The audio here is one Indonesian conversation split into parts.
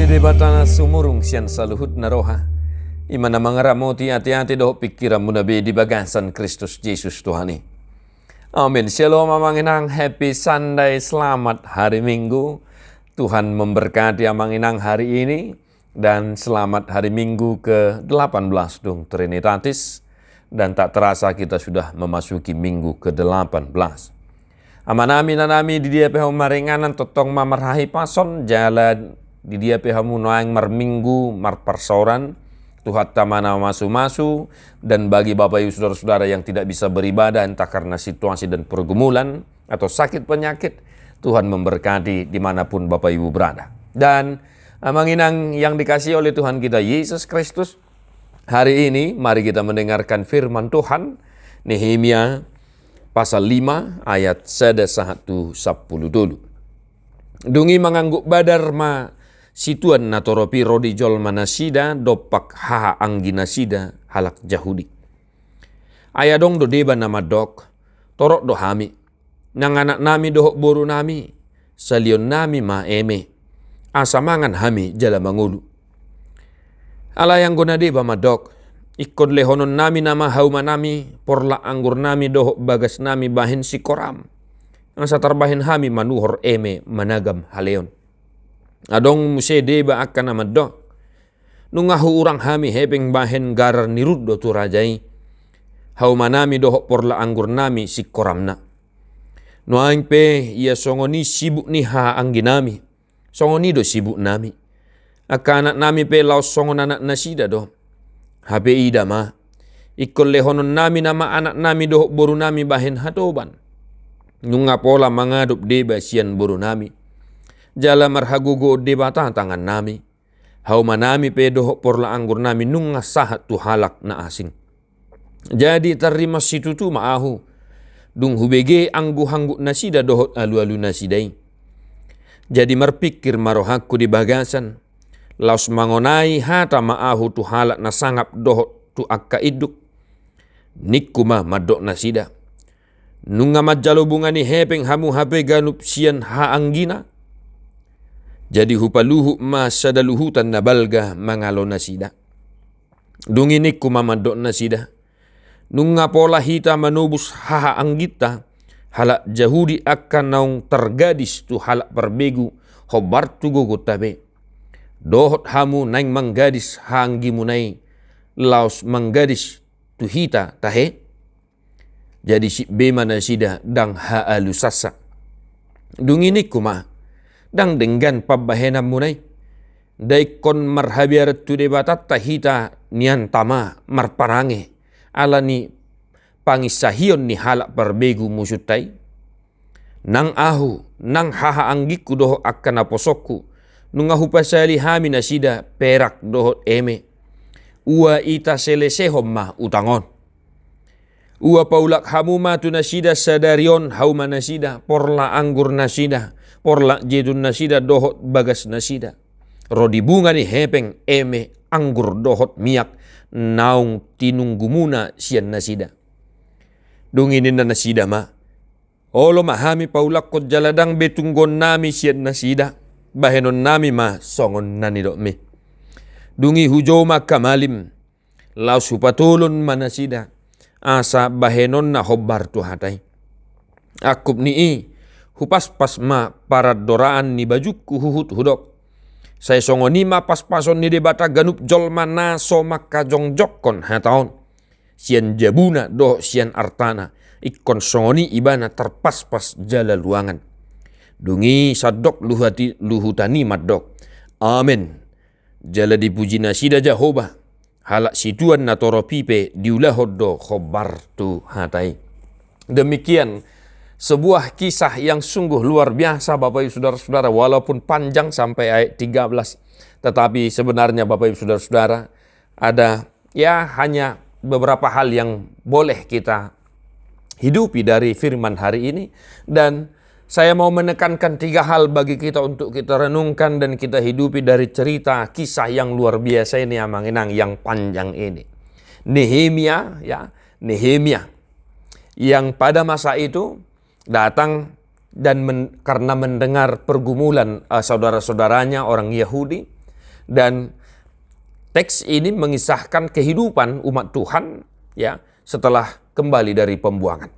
di batana sumurung sian saluhut naroha. Imana mangaramoti hati-hati doh pikiran munabi di bagasan Kristus Yesus Tuhani. Amin. Shalom amanginang, happy Sunday, selamat hari Minggu. Tuhan memberkati amanginang hari ini dan selamat hari Minggu ke-18 dong Trinitatis. Dan tak terasa kita sudah memasuki minggu ke-18. Amanami nanami di dia peham maringanan totong mamarahi pason jalan di dia peham munaing marminggu marparsoran Tuhan tamana masu-masu. Dan bagi Bapak Ibu Saudara-saudara yang tidak bisa beribadah entah karena situasi dan pergumulan atau sakit penyakit, Tuhan memberkati dimanapun Bapak Ibu berada. Dan amanginang yang dikasihi oleh Tuhan kita Yesus Kristus, hari ini mari kita mendengarkan firman Tuhan Nehemia pasal 5 ayat 1-10 dulu. Dungi mengangguk badar ma situan natoropi rodi jol manasida dopak haha angginasida halak jahudi. Ayadong do deba nama dok torok do hami nang anak nami dohok boru nami salion nami ma eme asamangan hami jala mangulu. Ala yang guna deba ma dok ikon lehonon nami nama hauma nami porla anggur nami dohok bagas nami bahin si koram ang satarbahin hami manuhor eme managam haleon. Adong muse deba akan nama dok nungahu urang hami hebeng bahen garar niruddo tu rajai hauma nami dohok porla anggur nami si koramna. Nuaing pe ia songoni sibuk ni ha anggi nami songoni do sibuk nami aka anak nami pe laos songon anak nasida do habe ida ma ikol lehonon nami nama anak nami dohok boru nami bahen hatoban nunga pola mangadup deba sian boru nami jala marhagugo deba tangan nami hauma nami pe dohok porla anggur nami nunga sahat tu halak na asing. Jadi terima situ tu maahu dung hubege anggu-hanggu nasida dohot alu-alu nasidai. Jadi merpikir marohaku di bagasan laos mangonai hata maahu tu halak na sangap dohot tu akka iduk nikuma madok nasida nunga majalo bungani hepeng hamu hape ganup sian ha anggina. Jadi hupaluhu ma sadaluhutan na balga mangalo nasida dungi nikuma madok nasida nunga pola hita manubus haha anggita halak jahudi akan naung tergadis tu halak perbegu hobar tu gogotabe dohot hamu naing manggadis hanggi munai laos manggadis tu hita tahe. Jadi si bema nasida dang haalu sasa dungi nikuma dang denggan pabahena munai daikon marhabiarat tu debatat tahita nian tama marparange ala ni pangisahion ni halak perbegu musutai nang ahu nang haha anggiku doho akan aposokku nungahu pasali hami nasida perak dohot eme ua ita selesehom mah utangon ua paulak hamuma tu nasida sadarion hauma nasida porla anggur nasida porla jedun nasida dohot bagas nasida rodi bunga ni hepeng eme anggur dohot miak naung tinunggumuna sian nasida dunginin na nasida ma olo mahami paulak kot jaladang betunggon nami sian nasida bahenon nami ma songon nanidok me dungi hujo makamalim lau supatulun manasida asa bahenon na hobar tu hatai akup ni hupas pas ma para doraan ni bajuku huhut hudok saya songoni ma pas-pason ni debata ganup jol mana so maka jongjokon hataon sian jabuna do sian artana ikon songoni ibana terpas-pas jala luangan dungi sadok luhutani madok amin jala dipuji nasida Jehovah halak situan natoro pipe diulahodo khobar tu hatai. Demikian sebuah kisah yang sungguh luar biasa Bapak Ibu Saudara-saudara, walaupun panjang sampai ayat 13, tetapi sebenarnya Bapak Ibu Saudara-saudara ada ya hanya beberapa hal yang boleh kita hidupi dari firman hari ini. Dan saya mau menekankan 3 hal bagi kita untuk kita renungkan dan kita hidupi dari cerita kisah yang luar biasa ini amanginang yang panjang ini. Nehemia yang pada masa itu datang dan karena mendengar pergumulan saudara-saudaranya orang Yahudi, Dan teks ini mengisahkan kehidupan umat Tuhan ya setelah kembali dari pembuangan.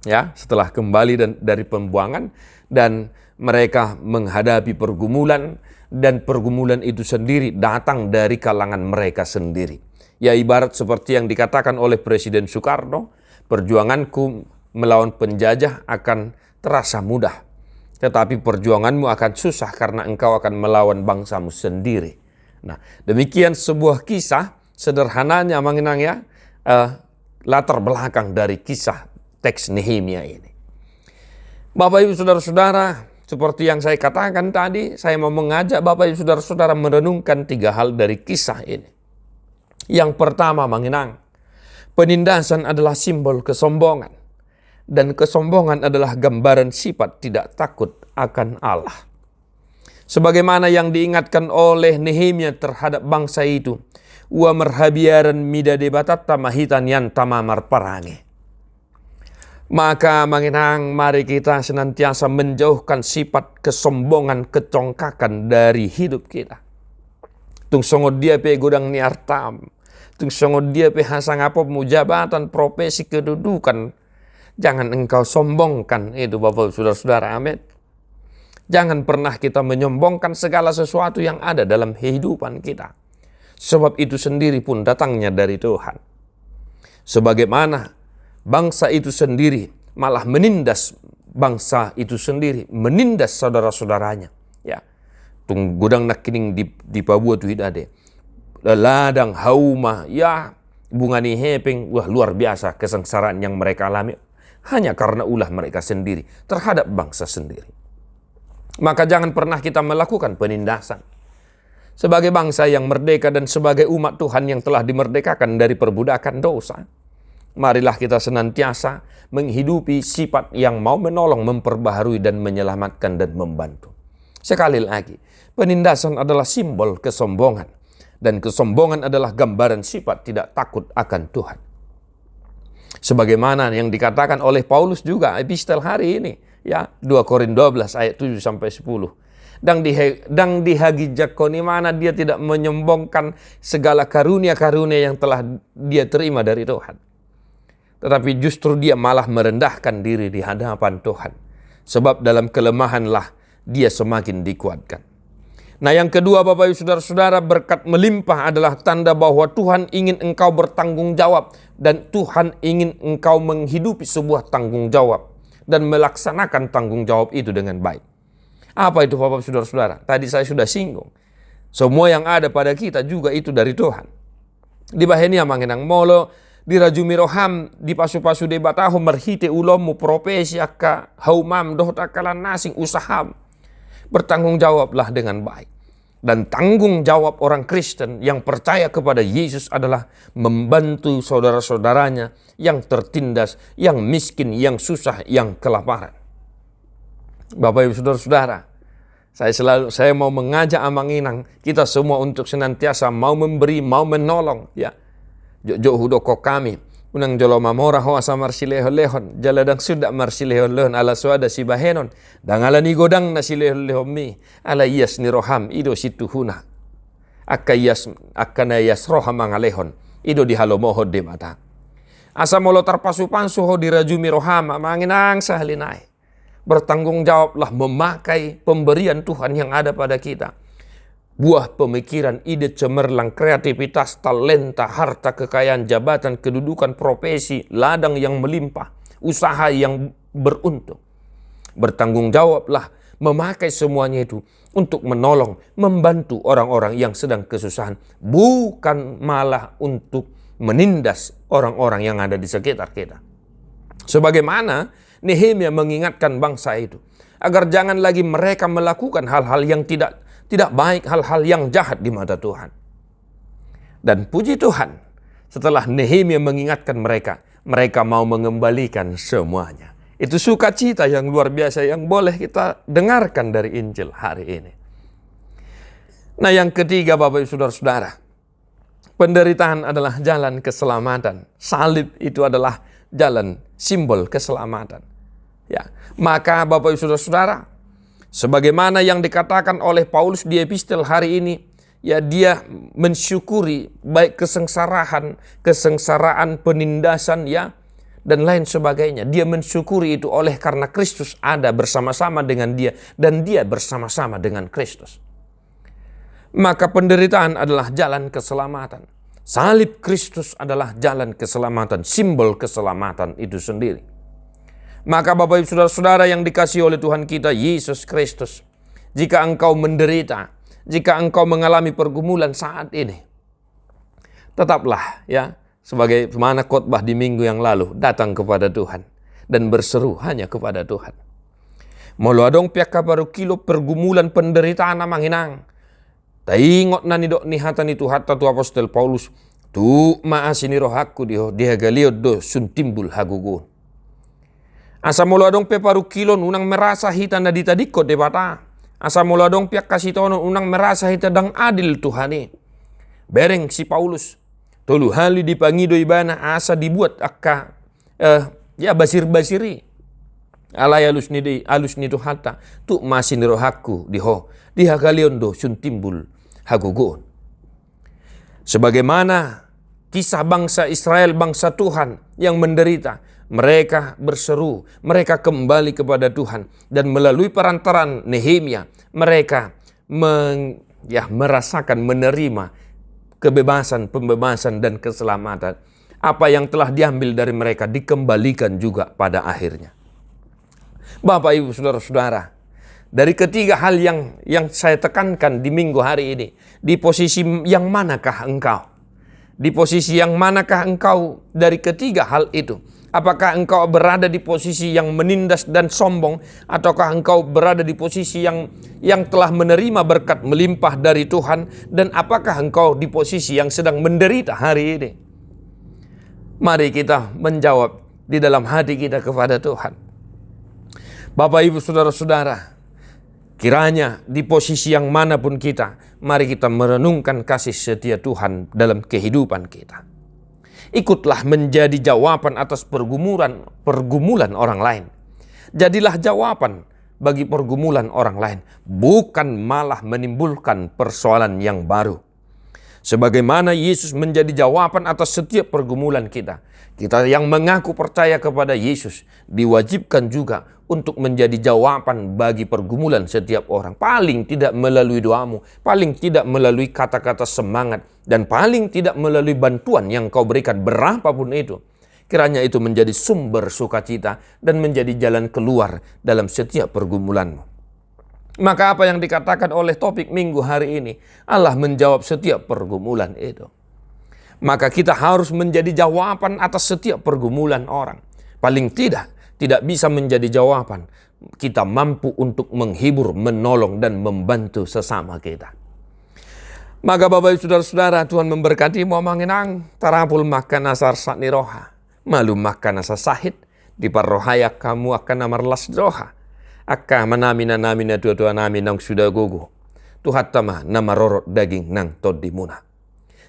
Ya, setelah kembali dari pembuangan dan mereka menghadapi pergumulan, dan pergumulan itu sendiri datang dari kalangan mereka sendiri. Ya, ibarat seperti yang dikatakan oleh Presiden Soekarno, perjuanganku melawan penjajah akan terasa mudah, tetapi perjuanganmu akan susah karena engkau akan melawan bangsamu sendiri. Nah, demikian sebuah kisah sederhananya mengenang ya latar belakang dari kisah teks Nehemia ini. Bapak Ibu Saudara-saudara, seperti yang saya katakan tadi, saya mau mengajak Bapak Ibu Saudara-saudara merenungkan 3 hal dari kisah ini. Yang pertama mengenang, penindasan adalah simbol kesombongan, dan kesombongan adalah gambaran sifat tidak takut akan Allah. Sebagaimana yang diingatkan oleh Nehemia terhadap bangsa itu, wa merhabiaran mida debatatta mahitan yan tamamar parange. Maka mengenang, mari kita senantiasa menjauhkan sifat kesombongan, kecongkakan dari hidup kita. Tung songod dia pe godang niartam, tung songod dia pe hasang apa jabatan, profesi, kedudukan. Jangan engkau sombongkan itu Bapak Saudara-saudara, amin. Jangan pernah kita menyombongkan segala sesuatu yang ada dalam kehidupan kita. Sebab itu sendiri pun datangnya dari Tuhan. Sebagaimana bangsa itu sendiri malah menindas bangsa itu sendiri, menindas saudara-saudaranya. Ya, tung gudang nakining di Papua tu hidade, ladang hauma, ya bunga ni hepeng, wah luar biasa kesengsaraan yang mereka alami hanya karena ulah mereka sendiri terhadap bangsa sendiri. Maka jangan pernah kita melakukan penindasan. Sebagai bangsa yang merdeka dan sebagai umat Tuhan yang telah dimerdekakan dari perbudakan dosa, marilah kita senantiasa menghidupi sifat yang mau menolong, memperbaharui, dan menyelamatkan dan membantu. Sekali lagi, penindasan adalah simbol kesombongan, dan kesombongan adalah gambaran sifat tidak takut akan Tuhan. Sebagaimana yang dikatakan oleh Paulus juga epistel hari ini, ya 2 Korintus 12 ayat 7 sampai 10. Dang dihagi jakoni mana dia tidak menyombongkan segala karunia-karunia yang telah dia terima dari Tuhan. Tetapi justru dia malah merendahkan diri di hadapan Tuhan. Sebab dalam kelemahanlah dia semakin dikuatkan. Nah, yang kedua Bapak Ibu Saudara-saudara, berkat melimpah adalah tanda bahwa Tuhan ingin engkau bertanggung jawab. Dan Tuhan ingin engkau menghidupi sebuah tanggung jawab dan melaksanakan tanggung jawab itu dengan baik. Apa itu Bapak Saudara-saudara? Tadi saya sudah singgung. Semua yang ada pada kita juga itu dari Tuhan. Di bahenia mangenang molo, di rajumi roham, di pasu-pasu debataho merhite ulomu profesi akka haumam dohot akalan nasing usaham. Bertanggung jawablah dengan baik. Dan tanggung jawab orang Kristen yang percaya kepada Yesus adalah membantu saudara-saudaranya yang tertindas, yang miskin, yang susah, yang kelaparan. Bapak Ibu Saudara-saudara, saya mau mengajak amanginang kita semua untuk senantiasa mau memberi, mau menolong, ya. Jok hudoko kami unang jolo mamora hoa sa marsilehon-lehon jaladang sudak marsilehon-lehon ala suada si bahenon dangala ni godang na silehon-lehon mi ala iyas ni roham ido situhuna akana yas roham mangalehon ido di halomoho de mata asa molo tarpasu-pansu ho dirajumi roham manginang sahalinai. Bertanggung jawablah memakai pemberian Tuhan yang ada pada kita. Buah pemikiran, ide cemerlang, kreativitas, talenta, harta, kekayaan, jabatan, kedudukan, profesi, ladang yang melimpah, usaha yang beruntung. Bertanggung jawablah memakai semuanya itu untuk menolong, membantu orang-orang yang sedang kesusahan. Bukan malah untuk menindas orang-orang yang ada di sekitar kita. Sebagaimana Nehemia mengingatkan bangsa itu agar jangan lagi mereka melakukan hal-hal yang tidak baik, hal-hal yang jahat di mata Tuhan. Dan puji Tuhan, setelah Nehemia mengingatkan mereka mau mengembalikan semuanya. Itu sukacita yang luar biasa yang boleh kita dengarkan dari Injil hari ini. Nah, yang ketiga Bapak Ibu Saudara-saudara, penderitaan adalah jalan keselamatan. Salib itu adalah jalan simbol keselamatan. Ya, maka Bapak Ibu Saudara-saudara, sebagaimana yang dikatakan oleh Paulus di epistel hari ini, Ya, dia mensyukuri baik kesengsaraan, penindasan, ya, dan lain sebagainya. Dia mensyukuri itu oleh karena Kristus ada bersama-sama dengan dia dan dia bersama-sama dengan Kristus. Maka penderitaan adalah jalan keselamatan. Salib Kristus adalah jalan keselamatan, simbol keselamatan itu sendiri. Maka Bapak Ibu Saudara-saudara yang dikasihi oleh Tuhan kita Yesus Kristus, jika engkau menderita, jika engkau mengalami pergumulan saat ini, tetaplah, ya, sebagai mana khotbah di minggu yang lalu, datang kepada Tuhan dan berseru hanya kepada Tuhan. Molo adong pihak kabaru kilo pergumulan penderitaan namanginang. Taingot na ni dok ni hata ni tu apostol Paulus, tu maasini rohaku dia galiod do suntimbul hagugun. Asa molo adong peparu kilon unang merasa hita na ditadikot debata. Asa mula dong pihak kasih tono unang merasa hita dang adil Tuhani. Bereng si Paulus. Tolu hali dipangido ibana asa dibuat akka ya basir-basiri. Alay alus ni hata. Tu masin rohaku diha kalion do sun timbul hagugun. Sebagaimana kisah bangsa Israel, bangsa Tuhan yang menderita. Mereka berseru, mereka kembali kepada Tuhan. Dan melalui perantaran Nehemia, mereka merasakan, menerima kebebasan, pembebasan, dan keselamatan. Apa yang telah diambil dari mereka dikembalikan juga pada akhirnya. Bapak, Ibu, Saudara-saudara, dari ketiga hal yang saya tekankan di minggu hari ini, di posisi yang manakah engkau? Di posisi yang manakah engkau dari ketiga hal itu? Apakah engkau berada di posisi yang menindas dan sombong, ataukah engkau berada di posisi yang telah menerima berkat melimpah dari Tuhan, dan apakah engkau di posisi yang sedang menderita hari ini? Mari kita menjawab di dalam hati kita kepada Tuhan. Bapak, Ibu, Saudara-saudara, kiranya di posisi yang manapun kita, mari kita merenungkan kasih setia Tuhan dalam kehidupan kita. Ikutlah menjadi jawaban atas pergumulan orang lain. Jadilah jawaban bagi pergumulan orang lain, bukan malah menimbulkan persoalan yang baru. Sebagaimana Yesus menjadi jawaban atas setiap pergumulan kita, kita yang mengaku percaya kepada Yesus diwajibkan juga untuk menjadi jawaban bagi pergumulan setiap orang. Paling tidak melalui doamu, paling tidak melalui kata-kata semangat, dan paling tidak melalui bantuan yang kau berikan berapapun itu. Kiranya itu menjadi sumber sukacita dan menjadi jalan keluar dalam setiap pergumulanmu. Maka apa yang dikatakan oleh topik minggu hari ini, Allah menjawab setiap pergumulan itu. Maka kita harus menjadi jawaban atas setiap pergumulan orang. Paling tidak bisa menjadi jawaban. Kita mampu untuk menghibur, menolong, dan membantu sesama kita. Maka Bapak Ibu Saudara-saudara, Tuhan memberkati mu manginang tarapul makan asar sakni roha. Malu makan asa sahid di parrohaya kamu akan amarlas roha. Akka manamina tua-tua nami nang sudah gogo. Tuhan tama nama rorot daging nang todi muna.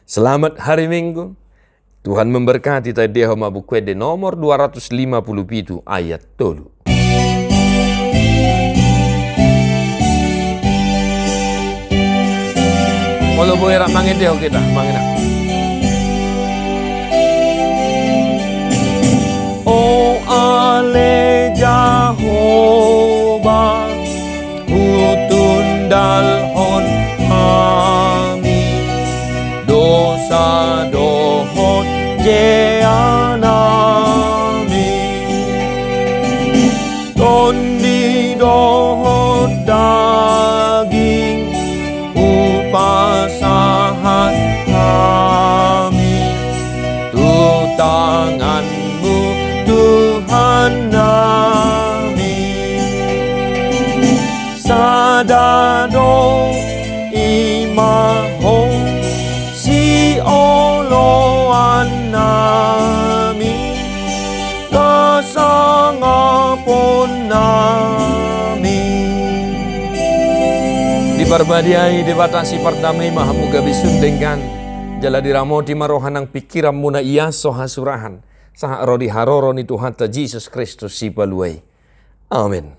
Selamat hari Minggu. Tuhan memberkati tadi mabu kwede nomor 257 ayat 3. Molo boera mangedeo kita, mangena. Oh ale Jehovah, utundalhon kami, dosa dohon jeanami, tondi dohon daging, upasahan kami, tu tanganmu Tuhan nami, sadado imahong si oloan nami, kasangapon nami. Dibarbadiai dibatasi pardamai mahamuga bisundengkan, jala diramoti marohanang pikiran muna iya sohasurahan, saha rodi haroro ni Tuhan ta Jesus Kristus si paluai. Amin.